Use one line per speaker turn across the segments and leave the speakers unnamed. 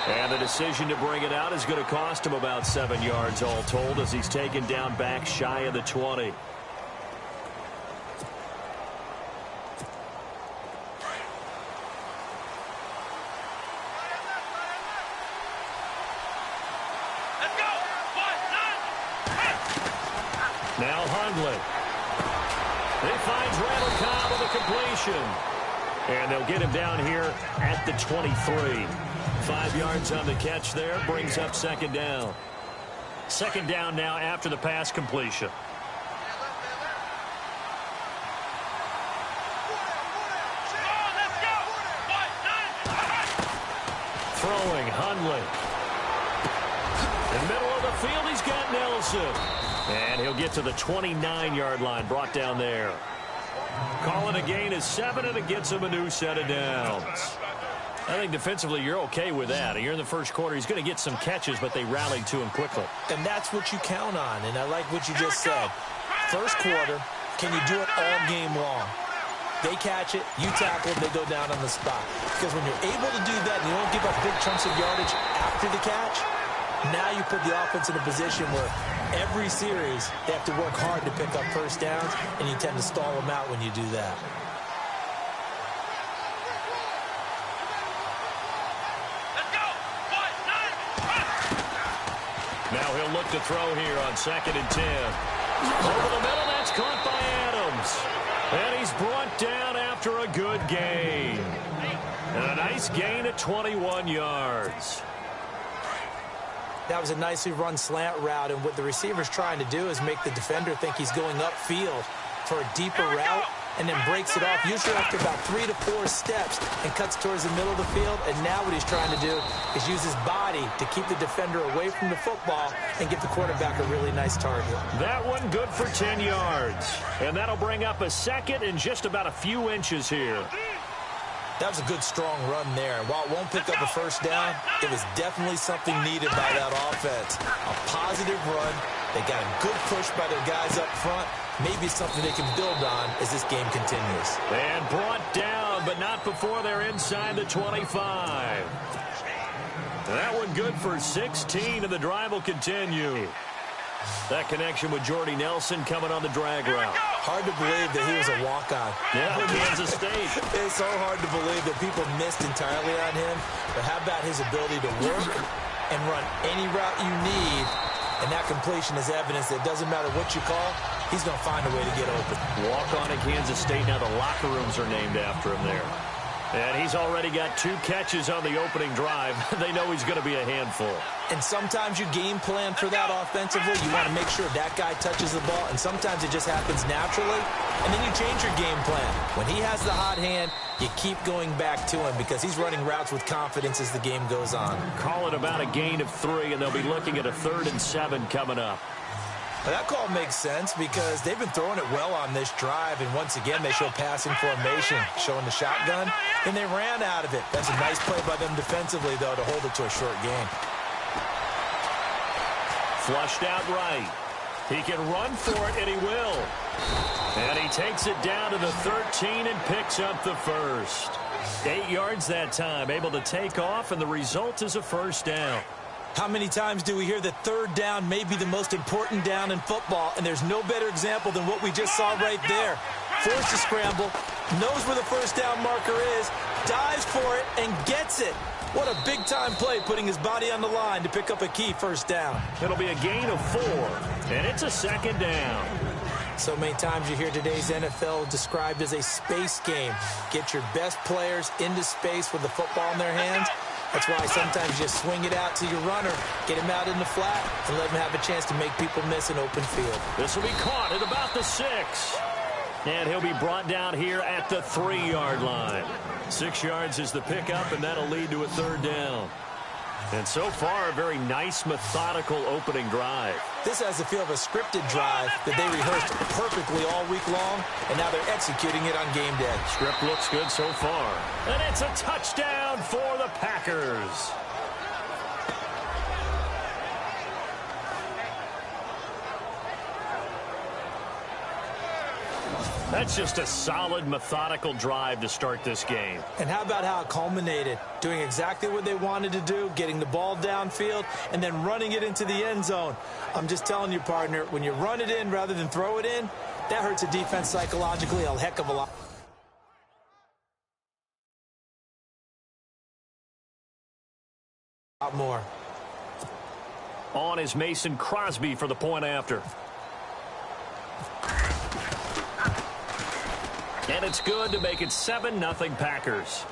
And the decision to bring it out is going to cost him about 7 yards all told as he's taken down back shy of the 20. Now Hundley. He finds Randall Cobb with a completion. And they'll get him down here at the 23. 5 yards on the catch there. Brings up second down. Second down now after the pass completion. Throwing Hundley. In the middle of the field, he's got Nelson. And he'll get to the 29-yard line, brought down there. Calling a gain of 7, and it gets him a new set of downs. I think defensively you're okay with that. You're in the first quarter. He's going to get some catches, but they rallied to him quickly.
And that's what you count on, and I like what you just said. First quarter, can you do it all game long? They catch it, you tackle it, they go down on the spot. Because when you're able to do that and you don't give up big chunks of yardage after the catch, now you put the offense in a position where every series they have to work hard to pick up first downs, and you tend to stall them out when you do that.
Now he'll look to throw here on 2nd and 10. Over the middle, that's caught by Adams. And he's brought down after a good gain. And a nice gain at 21 yards.
That was a nicely run slant route, and what the receiver's trying to do is make the defender think he's going upfield for a deeper route, and then breaks it off, usually after about 3 to 4 steps, and cuts towards the middle of the field. And now what he's trying to do is use his body to keep the defender away from the football and give the quarterback a really nice target.
That one good for 10 yards. And that'll bring up a second and just about a few inches here.
That was a good, strong run there. And while it won't pick up a first down, it was definitely something needed by that offense. A positive run. They got a good push by their guys up front. Maybe something they can build on as this game continues.
And brought down, but not before they're inside the 25. That one good for 16, and the drive will continue. That connection with Jordy Nelson coming on the drag route.
Hard to believe that he was a walk-on.
Yeah, Kansas State.
It's so hard to believe that people missed entirely on him. But how about his ability to work and run any route you need? And that completion is evidence that it doesn't matter what you call, he's going to find a way to get open.
Walk on at Kansas State. Now the locker rooms are named after him there. And he's already got 2 catches on the opening drive. They know he's going to be a handful.
And sometimes you game plan for that offensively. You want to make sure that guy touches the ball. And sometimes it just happens naturally. And then you change your game plan. When he has the hot hand, you keep going back to him because he's running routes with confidence as the game goes on.
Call it about a gain of 3, and they'll be looking at a 3rd and 7 coming up.
Now that call makes sense because they've been throwing it well on this drive, and once again they show passing formation, showing the shotgun, and they ran out of it. That's a nice play by them defensively, though, to hold it to a short gain.
Flushed out right. He can run for it, and he will. And he takes it down to the 13 and picks up the first. 8 yards that time, able to take off, and the result is a first down.
How many times do we hear that third down may be the most important down in football, and there's no better example than what we just saw right there. Forced to scramble, knows where the first down marker is, dives for it, and gets it. What a big-time play, putting his body on the line to pick up a key first down.
It'll be a gain of 4, and it's a second down.
So many times you hear today's NFL described as a space game. Get your best players into space with the football in their hands. That's why sometimes you just swing it out to your runner, get him out in the flat, and let him have a chance to make people miss an open field.
This will be caught at about the 6. And he'll be brought down here at the 3-yard line. 6 yards is the pickup, and that'll lead to a 3rd down. And so far, a very nice, methodical opening drive.
This has the feel of a scripted drive that they rehearsed perfectly all week long, and now they're executing it on game day.
Script looks good so far. And it's a touchdown for the Packers. That's just a solid, methodical drive to start this game.
And how about how it culminated? Doing exactly what they wanted to do, getting the ball downfield, and then running it into the end zone. I'm just telling you, partner, when you run it in rather than throw it in, that hurts a defense psychologically a heck of a lot more.
On is Mason Crosby for the point after. And it's good to make it 7-0 Packers.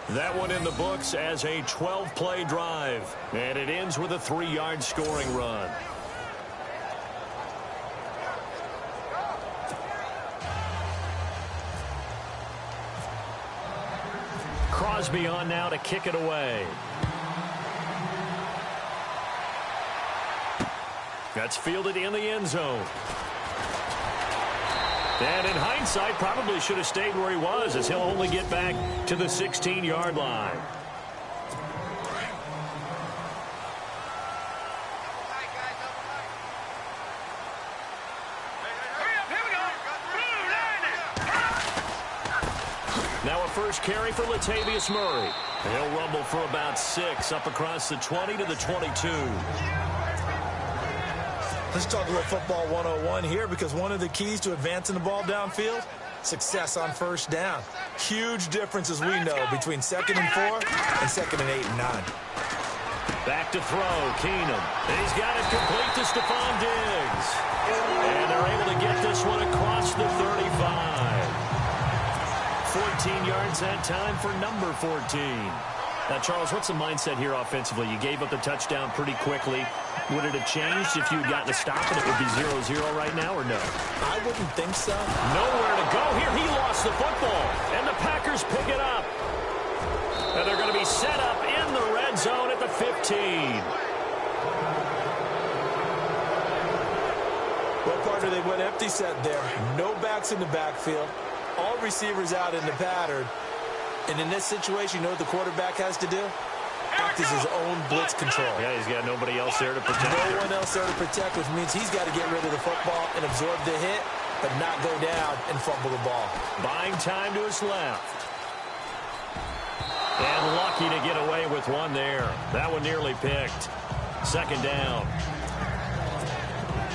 That one in the books as a 12-play drive. And it ends with a 3-yard scoring run. Crosby on now to kick it away. That's fielded in the end zone. And in hindsight, probably should have stayed where he was, as he'll only get back to the 16-yard line. Now a first carry for Latavius Murray. He'll rumble for about 6 up across the 20 to the 22.
Let's talk a little football 101 here, because one of the keys to advancing the ball downfield, success on first down. Huge difference, as we know, between 2nd and 4 and 2nd and 8 and 9.
Back to throw, Keenum. He's got it complete to Stephon Diggs. And they're able to get this one across the 35. 14 yards that time for number 14. Now, Charles, what's the mindset here offensively? You gave up the touchdown pretty quickly. Would it have changed if you had gotten a stop and it would be 0-0 right now, or no?
I wouldn't think so.
Nowhere to go here. He lost the football, and the Packers pick it up. And they're going to be set up in the red zone at the 15.
Well, partner, they went empty set there. No backs in the backfield. All receivers out in the pattern. And in this situation, you know what the quarterback has to do? Act as his own blitz control.
Yeah, he's got nobody else there to protect.
No one else there to protect, which means he's got to get rid of the football and absorb the hit, but not go down and fumble the ball.
Buying time to his left. And lucky to get away with one there. That one nearly picked. 2nd down.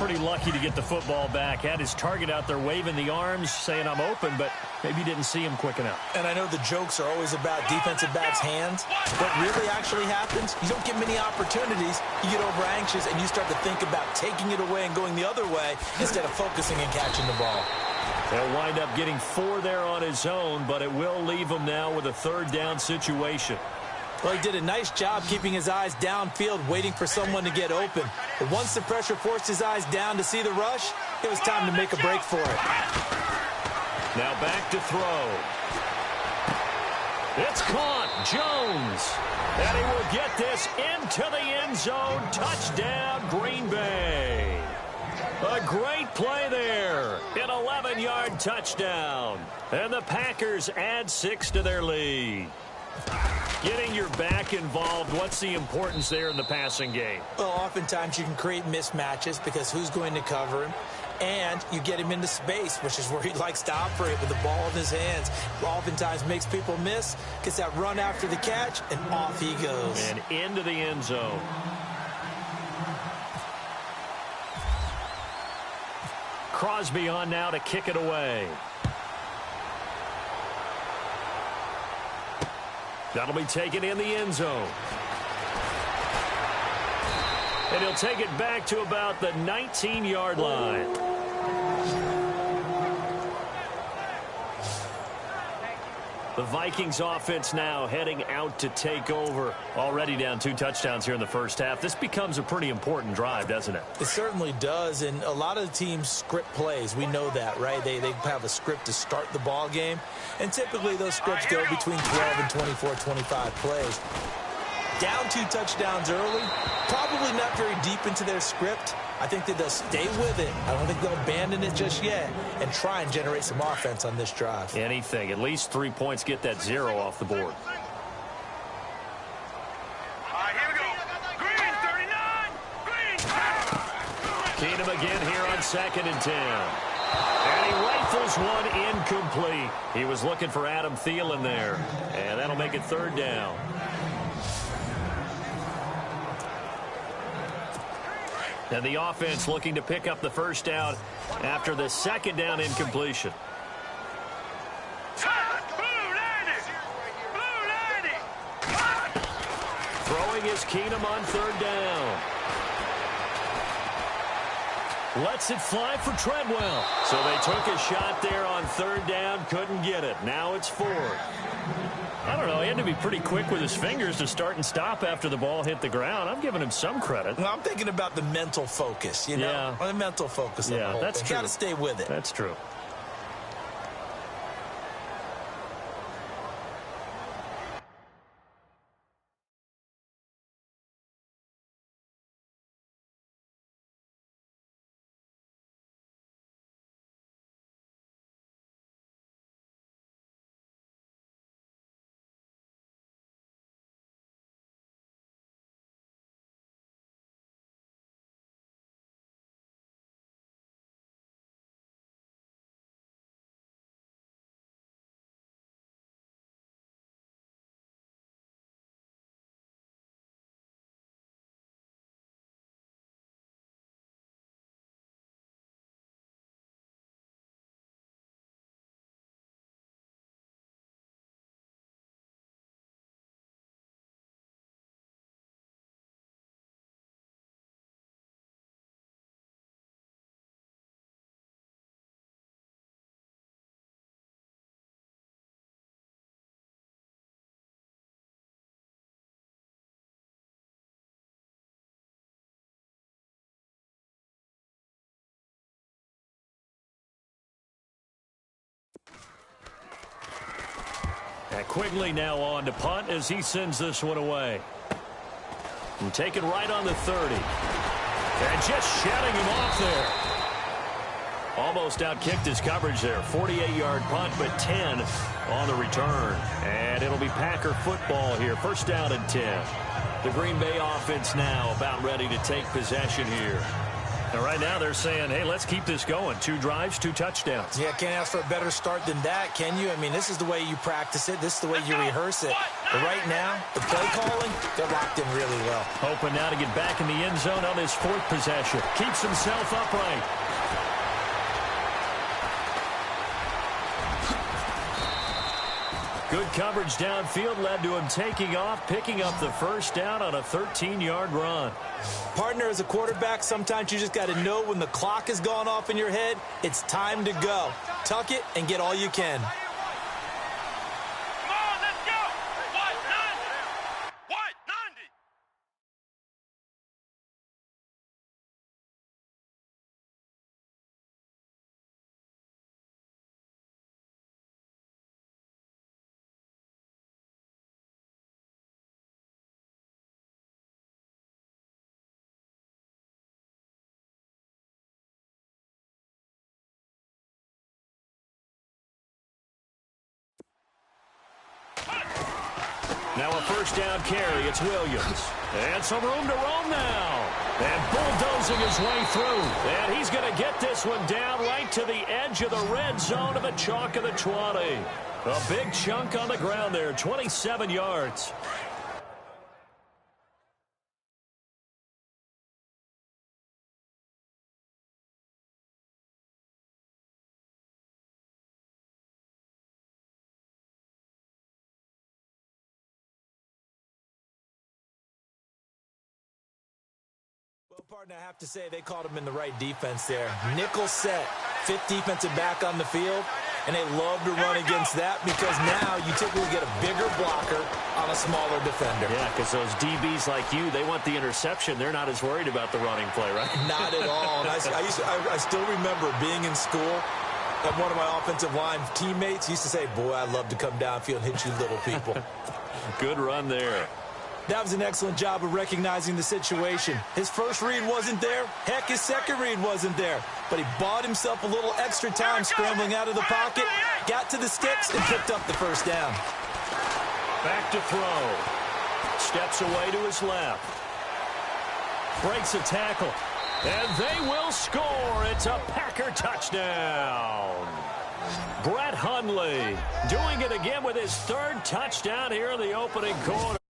Pretty lucky to get the football back. Had his target out there waving the arms, saying I'm open, but maybe didn't see him quick enough.
And I know the jokes are always about defensive backs' hands. What really actually happens, you don't get many opportunities. You get over anxious, and you start to think about taking it away and going the other way instead of focusing and catching the ball.
He'll wind up getting 4 there on his own, but it will leave him now with a 3rd down situation.
Well, he did a nice job keeping his eyes downfield, waiting for someone to get open. But once the pressure forced his eyes down to see the rush, it was time to make a break for it.
Now back to throw. It's caught. Jones. And he will get this into the end zone. Touchdown, Green Bay. A great play there. An 11-yard touchdown. And the Packers add 6 to their lead. Getting your back involved, what's the importance there in the passing game?
Well, oftentimes you can create mismatches because who's going to cover him? And you get him into space, which is where he likes to operate with the ball in his hands. Oftentimes makes people miss, gets that run after the catch, and off he goes.
And into the end zone. Crosby on now to kick it away. That'll be taken in the end zone. And he'll take it back to about the 19-yard line. The Vikings offense now heading out to take over. Already down 2 touchdowns here in the first half. This becomes a pretty important drive, doesn't it?
It certainly does, and a lot of the teams script plays. We know that, right? They have a script to start the ball game, and typically those scripts go between 12 and 24, 25 plays. Down 2 touchdowns early, probably not very deep into their script. I think that they'll stay with it. I don't think they'll abandon it just yet and try and generate some offense on this drive.
Anything. At least 3 points, get that 0 off the board.
All right, here we go. Green, 39. Green.
2nd and 10. And he rifles one incomplete. He was looking for Adam Thielen there. And that'll make it 3rd down. And the offense looking to pick up the first down after the 2nd down incompletion. Throwing is Keenum on 3rd down. Lets it fly for Treadwell. So they took a shot there on 3rd down, couldn't get it. Now it's 4th. I don't know, he had to be pretty quick with his fingers to start and stop after the ball hit the ground. I'm giving him some credit.
Well, I'm thinking about the mental focus, you know?
Yeah.
The mental focus of the whole
that's
thing.
true.
Got to stay with it.
That's true. And Quigley now on to punt as he sends this one away. And taken right on the 30. And just shutting him off there. Almost outkicked his coverage there. 48-yard punt, but 10 on the return. And it'll be Packer football here. 1st down and 10. The Green Bay offense now about ready to take possession here. And right now they're saying, hey, let's keep this going. 2 drives, 2 touchdowns.
Yeah, can't ask for a better start than that, can you? I mean, this is the way you practice it. This is the way you rehearse it. But right now, the play calling, they're locked in really well.
Hoping now to get back in the end zone on his 4th possession. Keeps himself upright. Good coverage downfield led to him taking off, picking up the 1st down on a 13-yard run.
Partner, as a quarterback, sometimes you just got to know when the clock has gone off in your head, it's time to go. Tuck it and get all you can.
Come on, let's go. White 90. White 90.
Now a 1st down carry. It's Williams. And some room to roam now. And bulldozing his way through. And he's going to get this one down right to the edge of the red zone of the chalk of the 20. A big chunk on the ground there. 27 yards.
Well, partner, I have to say they called him in the right defense there. Nickel set, 5th defensive back on the field, and they love to run against that because now you typically get a bigger blocker on a smaller defender.
Yeah, because those DBs like you, they want the interception. They're not as worried about the running play, right?
Not at all. And I still remember being in school, and one of my offensive line teammates used to say, boy, I'd love to come downfield and hit you little people.
Good run there.
That was an excellent job of recognizing the situation. His first read wasn't there. Heck, his second read wasn't there. But he bought himself a little extra time scrambling out of the pocket, got to the sticks, and picked up the 1st down.
Back to throw. Steps away to his left. Breaks a tackle. And they will score. It's a Packer touchdown. Brett Hundley doing it again with his third touchdown here in the opening quarter.